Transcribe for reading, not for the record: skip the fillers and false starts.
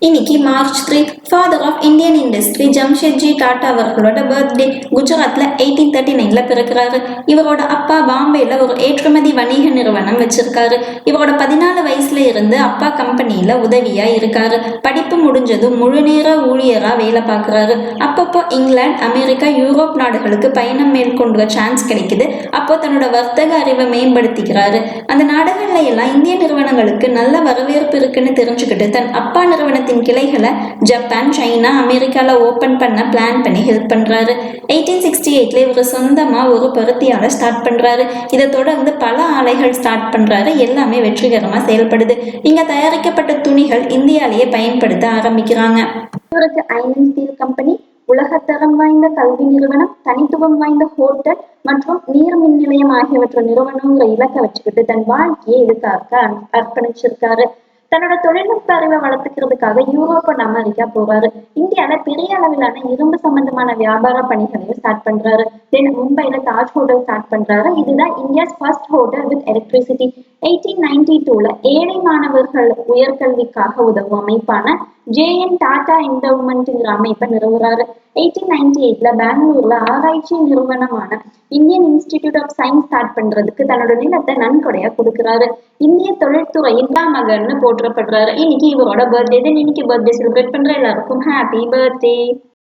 இன்னைக்கு March 3 father of Indian industry Jamshedji Tata அவர்களோட birthday. குஜராத்ல 1839ல பிறக்கிறாரு. இவரோட அப்பா பாம்பேல ஒரு ஏற்றுமதி வணிக நிறுவனம் வச்சிருக்காரு. இவரோட 14 வயசுல இருந்து அப்பா கம்பெனியில உதவியா இருக்காரு. படிப்பு முடிஞ்சதும் முழுநேர ஊழியரா வேலை பார்க்கறாரு. அப்பப்போ இங்கிலாந்து, அமெரிக்கா, யூரோப் நாடுகளுக்கு பயணம் மேற்கொண்டு சான்ஸ் கிடைக்குது. அப்போ தன்னோட வர்த்தக அறிவை மேம்படுத்திக்கிறாரு. அந்த நாடுகள்ல எல்லாம் இந்திய நிறுவனங்களுக்கு நல்ல வரவேற்பு இருக்குன்னு தெரிஞ்சுக்கிட்டு தன் அப்பா நிறுவனத்தின் கிளைகளை ஜப்பான், சைனா, அமெரிக்கால ஓபன் பண்ண பிளான் பண்ணி ஹெல்ப் பண்றாரு. 1868ல இவர் சொந்தமா ஒரு பருத்தி ஆலை ஸ்டார்ட் பண்றாரு. இதை தொடர்ந்து பல ஆலைகள் ஸ்டார்ட் பண்றாரு. எல்லாமே வெற்றிகரமா செயல்படுது. இங்க தயாரிக்கப்பட்ட துணிகள் இந்தியாலேயே பயன்படுத்த ஆரம்பிக்கிறாங்க. இவருக்கு ஐரன் ஸ்டீல் கம்பெனி, உலகத்தரம் வாய்ந்த கல்வி நிறுவனம், தனித்துவம் வாய்ந்த ஹோட்டல் மற்றும் நீர் மின் நிலையம் ஆகியவற்றை நிறுவனங்கிற இலக்கை வச்சுக்கிட்டு தன் வாழ்க்கையை இதுக்காக அர்ப்பணிச்சிருக்காரு. தன்னோட தொழில்நுட்ப அறிவை வளர்த்துக்கிறதுக்காக யூரோப் அண்ட் அமெரிக்கா போறாரு. இந்தியால பெரிய அளவிலான இரும்பு சம்பந்தமான வியாபார பணிகளையும் ஸ்டார்ட் பண்றாரு. தென் மும்பைல தாஜ் ஹோட்டல் ஸ்டார்ட் பண்றாரு. இதுதான் India's first hotel with electricity. 1892ல ஏழை மாணவர்கள் உயர்கல்விக்காக உதவும் அமைப்பான ஜேஎன் டாடா என்டவுமெண்ட்ங்கிற அமைப்பை நிறுவுறாரு. 1898ல பெங்களூர்ல ஆராய்ச்சி நிறுவனமான Indian Institute of Science start பண்றதுக்கு தன்னோட நிலத்தை நன்கொடையா கொடுக்குறாரு. இந்திய தொழில்துறையின் மகன்னு போற்றப்படுறாரு. இன்னைக்கு இவரோட பர்த்டே. இன்னைக்கு பர்த்டே செலிப்ரேட் பண்ற எல்லாருக்கும் ஹாப்பி பர்த்டே.